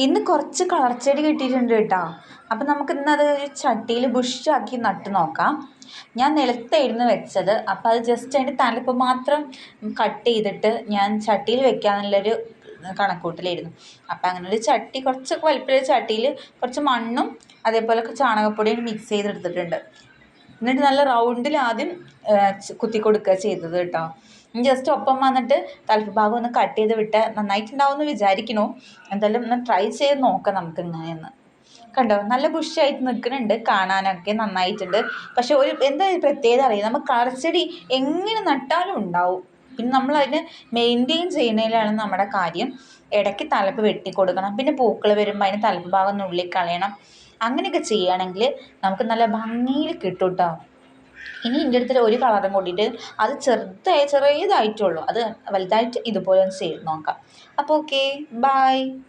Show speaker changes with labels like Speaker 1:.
Speaker 1: ഇന്ന് കുറച്ച് കളർച്ചെടി കിട്ടിയിട്ടുണ്ട് കേട്ടോ. അപ്പം നമുക്ക് ഇന്നത് ഒരു ചട്ടിയിൽ ബുഷാക്കി നട്ട് നോക്കാം. ഞാൻ നിലത്തായിരുന്നു വെച്ചത്. അപ്പോൾ അത് ജസ്റ്റ് അതിൻ്റെ തലപ്പ് മാത്രം കട്ട് ചെയ്തിട്ട് ഞാൻ ചട്ടിയിൽ വെക്കാന്നുള്ളൊരു കണക്കൂട്ടലായിരുന്നു. അപ്പം അങ്ങനെ ഒരു ചട്ടി, കുറച്ച് വലിപ്പമുള്ള ചട്ടിയിൽ കുറച്ച് മണ്ണും അതേപോലെ ചാണകപ്പൊടിയും മിക്സ് ചെയ്തെടുത്തിട്ടുണ്ട്. എന്നിട്ട് നല്ല റൗണ്ടിൽ ആദ്യം കുത്തി കൊടുക്കുക ചെയ്തത് കേട്ടോ. ജസ്റ്റ് ഒപ്പം വന്നിട്ട് തലപ്പ് ഭാഗം ഒന്ന് കട്ട് ചെയ്ത് വിട്ടാൽ നന്നായിട്ടുണ്ടാവും എന്ന് വിചാരിക്കണു. എന്തായാലും ഒന്ന് ട്രൈ ചെയ്ത് നോക്കാം നമുക്ക് ഇങ്ങനെയെന്ന്. കണ്ടോ, നല്ല ബുഷായിട്ട് നിൽക്കുന്നുണ്ട്, കാണാനൊക്കെ നന്നായിട്ടുണ്ട്. പക്ഷെ എന്താ പ്രത്യേകത അറിയാം, നമ്മൾ കളർച്ചെടി എങ്ങനെ നട്ടാലും ഉണ്ടാവും. പിന്നെ നമ്മളതിനെ മെയിൻറ്റെയിൻ ചെയ്യുന്നതിലാണ് നമ്മുടെ കാര്യം. ഇടയ്ക്ക് തലപ്പ് വെട്ടി കൊടുക്കണം. പിന്നെ പൂക്കൾ വരുമ്പോൾ അതിന് തലപ്പ് ഭാഗം നുള്ളി കളയണം. അങ്ങനെയൊക്കെ ചെയ്യുകയാണെങ്കിൽ നമുക്ക് നല്ല ഭംഗിയിൽ കിട്ടും കേട്ടോ. ഇനി എൻ്റെ അടുത്ത് ഒരു കളറും കൂടിയിട്ട് അത് ചെറിയതായിട്ടുള്ളൂ, അത് വലുതായിട്ട് ഇതുപോലെ ഒന്ന് ചെയ്ത് നോക്കാം. അപ്പോൾ ഓക്കെ, ബൈ.